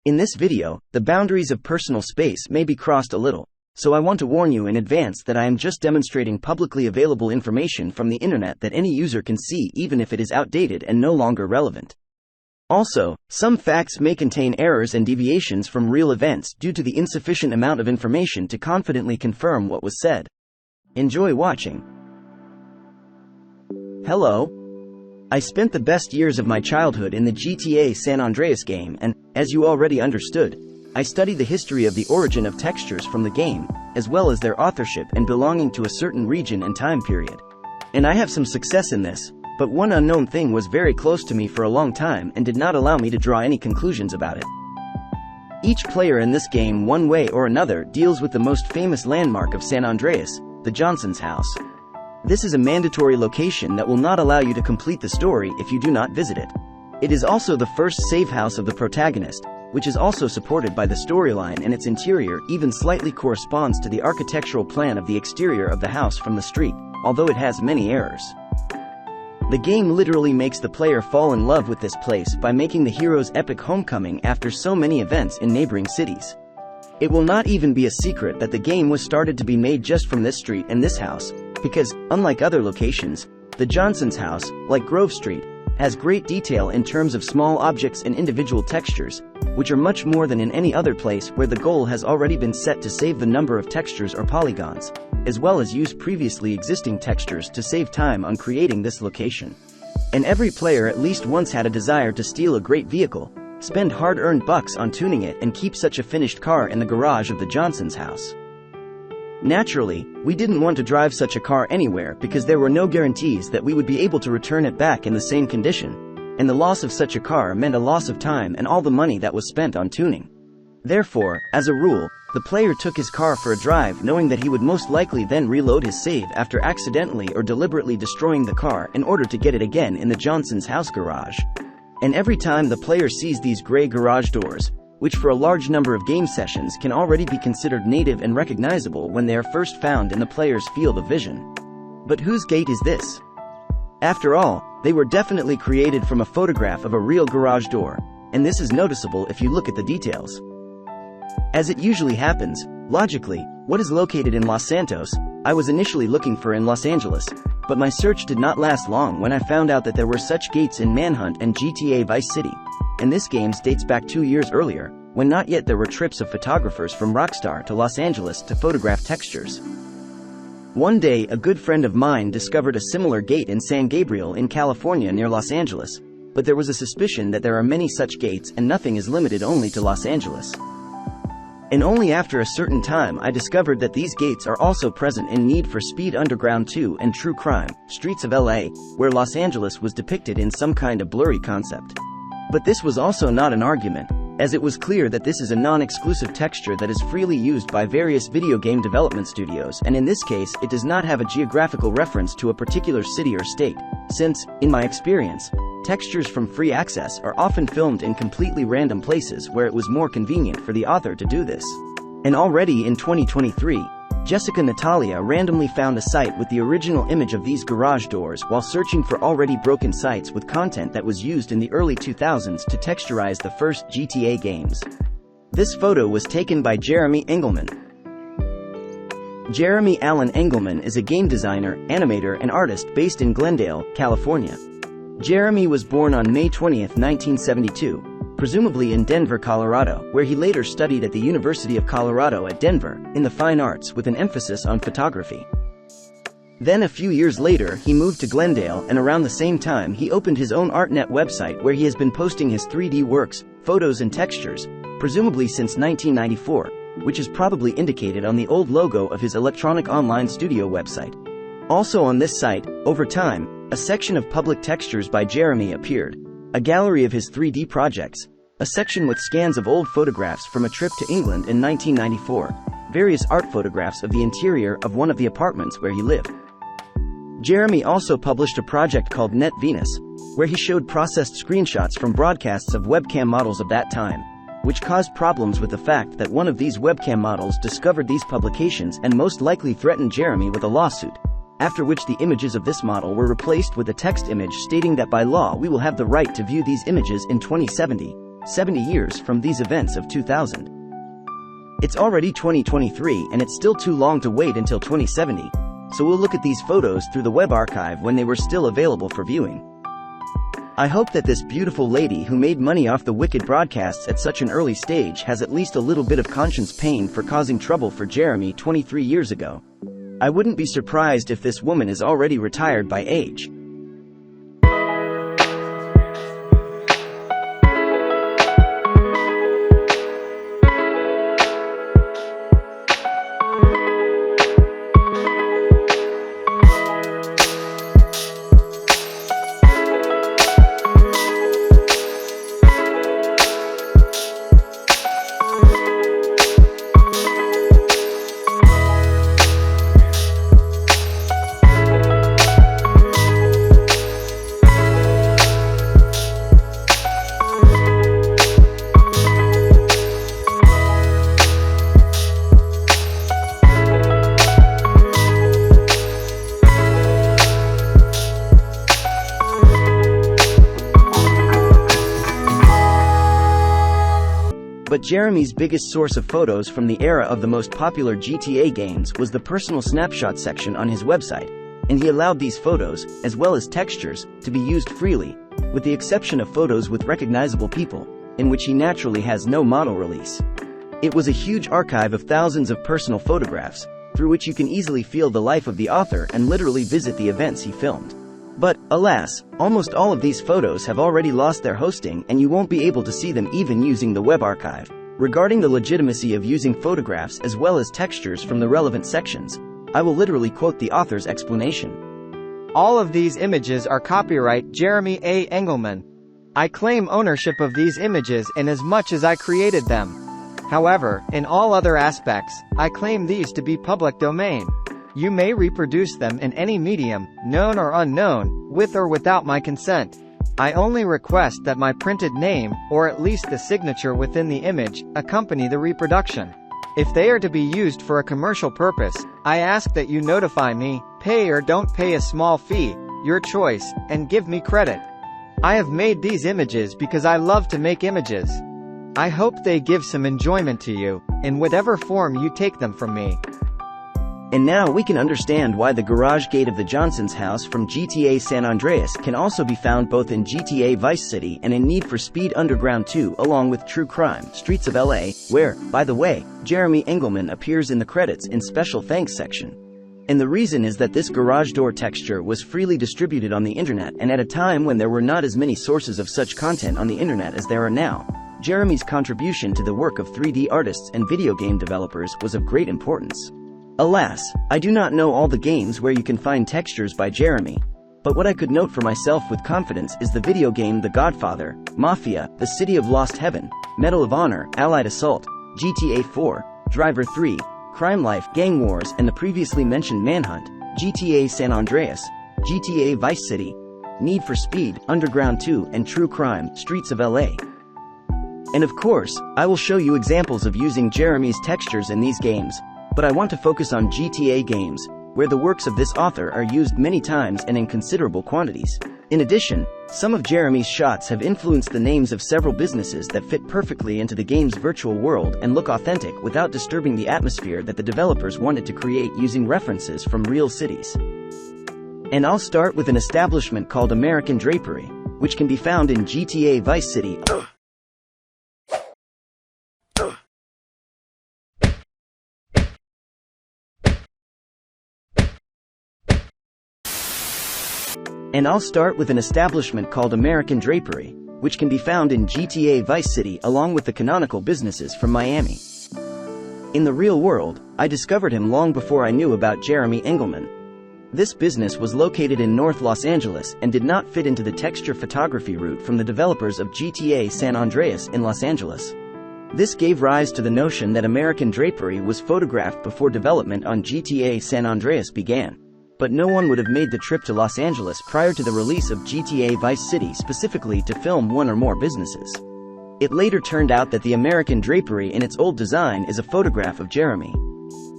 In this video, the boundaries of personal space may be crossed a little, so I want to warn you in advance that I am just demonstrating publicly available information from the internet that any user can see even if it is outdated and no longer relevant. Also, some facts may contain errors and deviations from real events due to the insufficient amount of information to confidently confirm what was said. Enjoy watching. Hello. I spent the best years of my childhood in the GTA San Andreas game and, as you already understood, I studied the history of the origin of textures from the game, as well as their authorship and belonging to a certain region and time period. And I have some success in this, but one unknown thing was very close to me for a long time and did not allow me to draw any conclusions about it. Each player in this game one way or another deals with the most famous landmark of San Andreas, the Johnson's house. This is a mandatory location that will not allow you to complete the story if you do not visit it. It is also the first safe house of the protagonist, which is also supported by the storyline, and its interior even slightly corresponds to the architectural plan of the exterior of the house from the street, although it has many errors. The game literally makes the player fall in love with this place by making the hero's epic homecoming after so many events in neighboring cities. It will not even be a secret that the game was started to be made just from this street and this house, because, unlike other locations, the Johnson's house, like Grove Street, has great detail in terms of small objects and individual textures, which are much more than in any other place where the goal has already been set to save the number of textures or polygons, as well as use previously existing textures to save time on creating this location. And every player at least once had a desire to steal a great vehicle, spend hard-earned bucks on tuning it and keep such a finished car in the garage of the Johnson's house. Naturally, we didn't want to drive such a car anywhere because there were no guarantees that we would be able to return it back in the same condition, and the loss of such a car meant a loss of time and all the money that was spent on tuning. Therefore, as a rule, the player took his car for a drive knowing that he would most likely then reload his save after accidentally or deliberately destroying the car in order to get it again in the Johnson's house garage. And every time the player sees these gray garage doors, which for a large number of game sessions can already be considered native and recognizable when they are first found in the player's field of vision. But whose gate is this? After all, they were definitely created from a photograph of a real garage door, and this is noticeable if you look at the details. As it usually happens, logically, what is located in Los Santos, I was initially looking for in Los Angeles, but my search did not last long when I found out that there were such gates in Manhunt and GTA Vice City, and this game dates back 2 years earlier, when not yet there were trips of photographers from Rockstar to Los Angeles to photograph textures. One day a good friend of mine discovered a similar gate in San Gabriel in California near Los Angeles, but there was a suspicion that there are many such gates and nothing is limited only to Los Angeles. And only after a certain time I discovered that these gates are also present in Need for Speed Underground 2 and True Crime, Streets of LA, where Los Angeles was depicted in some kind of blurry concept. But this was also not an argument, as it was clear that this is a non-exclusive texture that is freely used by various video game development studios, and in this case it does not have a geographical reference to a particular city or state, since, in my experience, textures from free access are often filmed in completely random places where it was more convenient for the author to do this. And already in 2023, Jessica Natalia randomly found a site with the original image of these garage doors while searching for already broken sites with content that was used in the early 2000s to texturize the first GTA games. This photo was taken by Jeremy Engleman. Jeremy Allen Engleman is a game designer, animator, and artist based in Glendale, California. Jeremy was born on May 20, 1972, presumably in Denver, Colorado, where he later studied at the University of Colorado at Denver, in the fine arts with an emphasis on photography. Then a few years later he moved to Glendale, and around the same time he opened his own ArtNet website where he has been posting his 3D works, photos and textures, presumably since 1994, which is probably indicated on the old logo of his electronic online studio website. Also on this site, over time, a section of public textures by Jeremy appeared, a gallery of his 3D projects, a section with scans of old photographs from a trip to England in 1994, various art photographs of the interior of one of the apartments where he lived. Jeremy also published a project called Net Venus, where he showed processed screenshots from broadcasts of webcam models of that time, which caused problems with the fact that one of these webcam models discovered these publications and most likely threatened Jeremy with a lawsuit, after which the images of this model were replaced with a text image stating that by law we will have the right to view these images in 2070, 70 years from these events of 2000. It's already 2023 and it's still too long to wait until 2070, so we'll look at these photos through the web archive when they were still available for viewing. I hope that this beautiful lady who made money off the wicked broadcasts at such an early stage has at least a little bit of conscience pain for causing trouble for Jeremy 23 years ago. I wouldn't be surprised if this woman is already retired by age. But Jeremy's biggest source of photos from the era of the most popular GTA games was the personal snapshot section on his website, and he allowed these photos, as well as textures, to be used freely, with the exception of photos with recognizable people, in which he naturally has no model release. It was a huge archive of thousands of personal photographs, through which you can easily feel the life of the author and literally visit the events he filmed. But, alas, almost all of these photos have already lost their hosting and you won't be able to see them even using the web archive. Regarding the legitimacy of using photographs as well as textures from the relevant sections, I will literally quote the author's explanation. All of these images are copyright Jeremy A. Engleman. I claim ownership of these images in as much as I created them. However, in all other aspects, I claim these to be public domain. You may reproduce them in any medium, known or unknown, with or without my consent. I only request that my printed name, or at least the signature within the image, accompany the reproduction. If they are to be used for a commercial purpose, I ask that you notify me, pay or don't pay a small fee, your choice, and give me credit. I have made these images because I love to make images. I hope they give some enjoyment to you, in whatever form you take them from me. And now we can understand why the garage gate of the Johnson's house from GTA San Andreas can also be found both in GTA Vice City and in Need for Speed Underground 2, along with True Crime, Streets of LA, where, by the way, Jeremy Engleman appears in the credits in special thanks section. And the reason is that this garage door texture was freely distributed on the internet, and at a time when there were not as many sources of such content on the internet as there are now, Jeremy's contribution to the work of 3D artists and video game developers was of great importance. Alas, I do not know all the games where you can find textures by Jeremy, but what I could note for myself with confidence is the video game The Godfather, Mafia, The City of Lost Heaven, Medal of Honor, Allied Assault, GTA 4, Driver 3, Crime Life, Gang Wars, and the previously mentioned Manhunt, GTA San Andreas, GTA Vice City, Need for Speed, Underground 2, and True Crime, Streets of LA. And of course, I will show you examples of using Jeremy's textures in these games, but I want to focus on GTA games, where the works of this author are used many times and in considerable quantities. In addition, some of Jeremy's shots have influenced the names of several businesses that fit perfectly into the game's virtual world and look authentic without disturbing the atmosphere that the developers wanted to create using references from real cities. And I'll start with an establishment called American Drapery, which can be found in GTA Vice City. And I'll start with an establishment called American Drapery, which can be found in GTA Vice City along with the canonical businesses from Miami. In the real world, I discovered him long before I knew about Jeremy Engleman. This business was located in North Los Angeles and did not fit into the texture photography route from the developers of GTA San Andreas in Los Angeles. This gave rise to the notion that American Drapery was photographed before development on GTA San Andreas began. But no one would have made the trip to Los Angeles prior to the release of GTA Vice City specifically to film one or more businesses. It later turned out that the American Drapery in its old design is a photograph of Jeremy.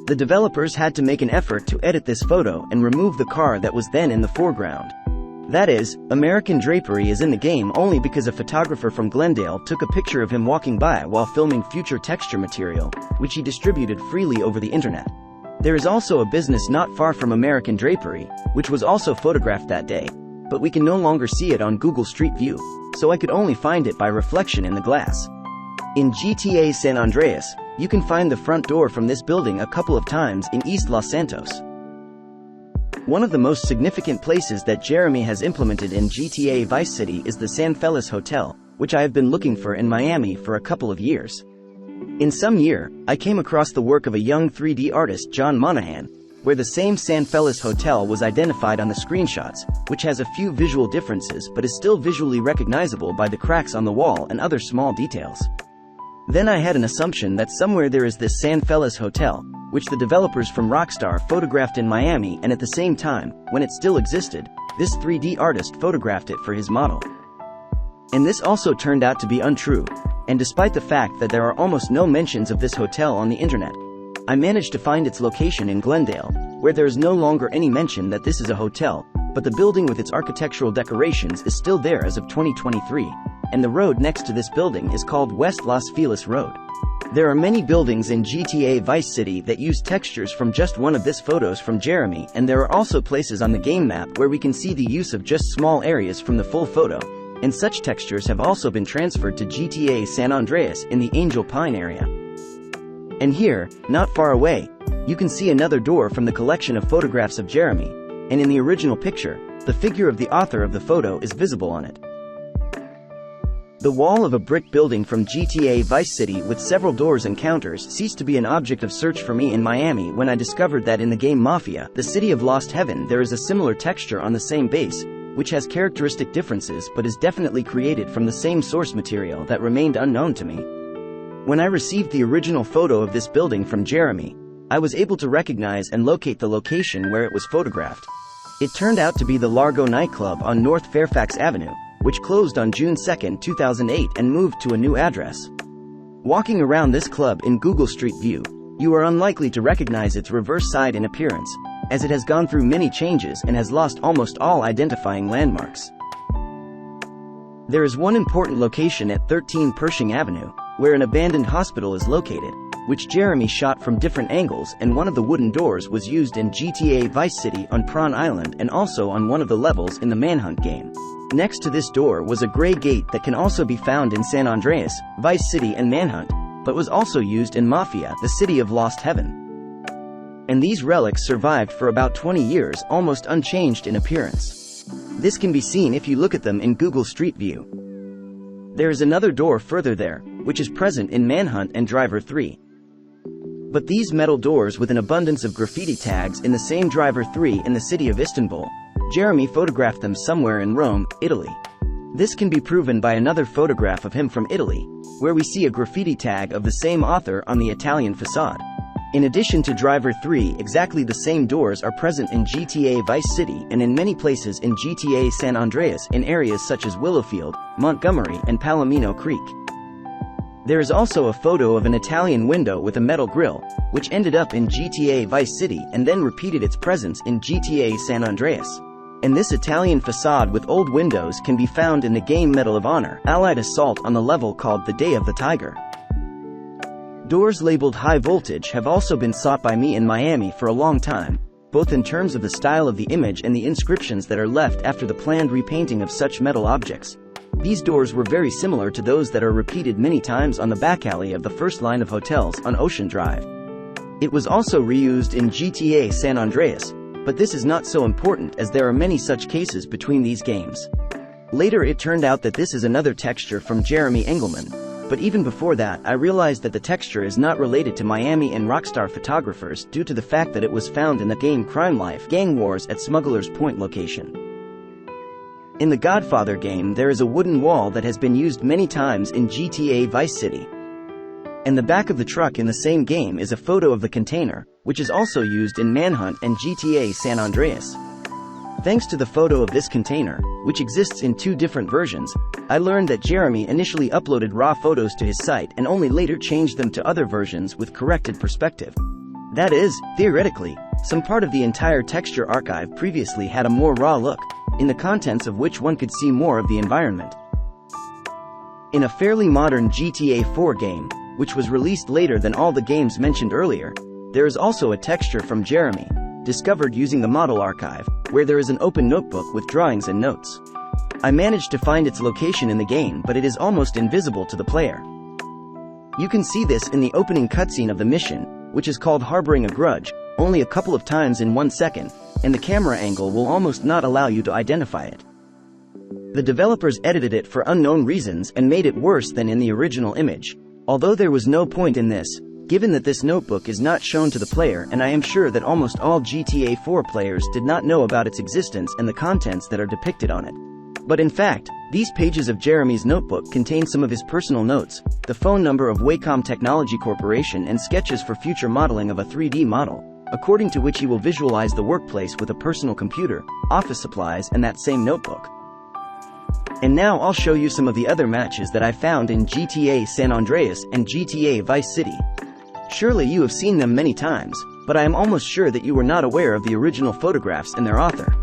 The developers had to make an effort to edit this photo and remove the car that was then in the foreground. That is, American Drapery is in the game only because a photographer from Glendale took a picture of him walking by while filming future texture material, which he distributed freely over the internet. There is also a business not far from American Drapery, which was also photographed that day, but we can no longer see it on Google Street View, so I could only find it by reflection in the glass. In GTA San Andreas, you can find the front door from this building a couple of times in East Los Santos. One of the most significant places that Jeremy has implemented in GTA Vice City is the San Felis Hotel, which I have been looking for in Miami for a couple of years. In some year, I came across the work of a young 3D artist, John Monahan, where the same San Felis Hotel was identified on the screenshots, which has a few visual differences but is still visually recognizable by the cracks on the wall and other small details. Then I had an assumption that somewhere there is this San Felis Hotel, which the developers from Rockstar photographed in Miami, and at the same time, when it still existed, this 3D artist photographed it for his model. And this also turned out to be untrue, and despite the fact that there are almost no mentions of this hotel on the internet, I managed to find its location in Glendale, where there is no longer any mention that this is a hotel, but the building with its architectural decorations is still there as of 2023, and the road next to this building is called West Los Feliz Road. There are many buildings in GTA Vice City that use textures from just one of these photos from Jeremy, and there are also places on the game map where we can see the use of just small areas from the full photo, and such textures have also been transferred to GTA San Andreas in the Angel Pine area. And here, not far away, you can see another door from the collection of photographs of Jeremy, and in the original picture, the figure of the author of the photo is visible on it. The wall of a brick building from GTA Vice City with several doors and counters ceased to be an object of search for me in Miami when I discovered that in the game Mafia, the City of Lost Heaven, there is a similar texture on the same base, which has characteristic differences but is definitely created from the same source material that remained unknown to me. When I received the original photo of this building from Jeremy, I was able to recognize and locate the location where it was photographed. It turned out to be the Largo nightclub on North Fairfax Avenue, which closed on June 2, 2008 and moved to a new address. Walking around this club in Google Street View, you are unlikely to recognize its reverse side in appearance, as it has gone through many changes and has lost almost all identifying landmarks. There is one important location at 13 Pershing Avenue, where an abandoned hospital is located, which Jeremy shot from different angles, and one of the wooden doors was used in GTA Vice City on Prawn Island and also on one of the levels in the Manhunt game. Next to this door was a gray gate that can also be found in San Andreas, Vice City and Manhunt, but was also used in Mafia, the City of Lost Heaven. And these relics survived for about 20 years almost unchanged in appearance. This can be seen if you look at them in Google Street View. There is another door further there, which is present in Manhunt and Driver 3. But these metal doors with an abundance of graffiti tags in the same Driver 3 in the city of Istanbul, Jeremy photographed them somewhere in Rome, Italy. This can be proven by another photograph of him from Italy, where we see a graffiti tag of the same author on the Italian facade. In addition to Driver 3, exactly the same doors are present in GTA Vice City and in many places in GTA San Andreas in areas such as Willowfield, Montgomery, and Palomino Creek. There is also a photo of an Italian window with a metal grille, which ended up in GTA Vice City and then repeated its presence in GTA San Andreas. And this Italian facade with old windows can be found in the game Medal of Honor, Allied Assault on the level called the Day of the Tiger. Doors labeled high voltage have also been sought by me in Miami for a long time, both in terms of the style of the image and the inscriptions that are left after the planned repainting of such metal objects. These doors were very similar to those that are repeated many times on the backalley of the first line of hotels on Ocean Drive. It was also reused in GTA San Andreas, but this is not so important as there are many such cases between these games. Later it turned out that this is another texture from Jeremy Engleman, but even before that I realized that the texture is not related to Miami and Rockstar photographers due to the fact that it was found in the game Crime Life Gang Wars at Smuggler's Point location. In the Godfather game there is a wooden wall that has been used many times in GTA Vice City. And the back of the truck in the same game is a photo of the container, which is also used in Manhunt and GTA San Andreas. Thanks to the photo of this container, which exists in two different versions, I learned that Jeremy initially uploaded raw photos to his site and only later changed them to other versions with corrected perspective. That is, theoretically, some part of the entire texture archive previously had a more raw look. in the contents of which one could see more of the environment. In a fairly modern GTA 4 game, which was released later than all the games mentioned earlier, there is also a texture from Jeremy, discovered using the model archive, where there is an open notebook with drawings and notes. I managed to find its location in the game, but it is almost invisible to the player. You can see this in the opening cutscene of the mission, which is called Harboring a Grudge, only a couple of times in 1 second, and the camera angle will almost not allow you to identify it. The developers edited it for unknown reasons and made it worse than in the original image, although there was no point in this, given that this notebook is not shown to the player, and I am sure that almost all GTA 4 players did not know about its existence and the contents that are depicted on it. But in fact, these pages of Jeremy's notebook contain some of his personal notes, the phone number of Wacom Technology Corporation, and sketches for future modeling of a 3D model, according to which he will visualize the workplace with a personal computer, office supplies, and that same notebook. And now I'll show you some of the other matches that I found in GTA San Andreas and GTA Vice City. Surely you have seen them many times, but I am almost sure that you were not aware of the original photographs and their author.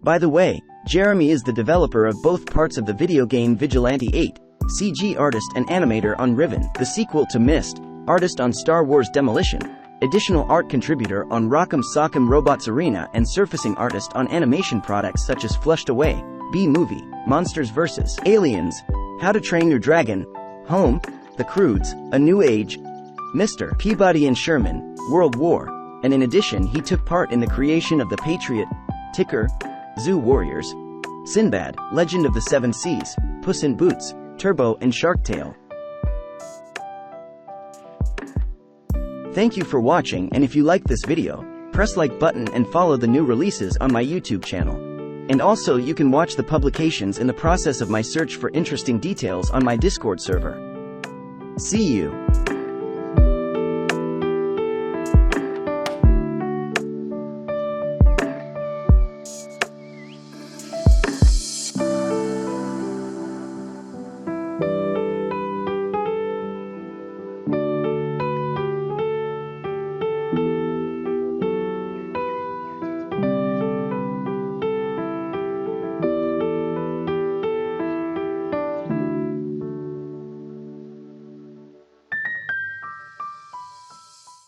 By the way, Jeremy is the developer of both parts of the video game Vigilante 8, CG artist and animator on Riven, the sequel to Myst, artist on Star Wars Demolition, additional art contributor on Rock'em Sock'em Robots Arena, and surfacing artist on animation products such as Flushed Away, B-Movie, Monsters vs. Aliens, How to Train Your Dragon, Home, The Croods, A New Age, Mr. Peabody and Sherman, World War, and in addition he took part in the creation of The Patriot, Ticker, Zoo Warriors, Sinbad, Legend of the Seven Seas, Puss in Boots, Turbo and Shark Tale. Thank you for watching, and if you liked this video, press like button and follow the new releases on my YouTube channel. And also you can watch the publications in the process of my search for interesting details on my Discord server. See you.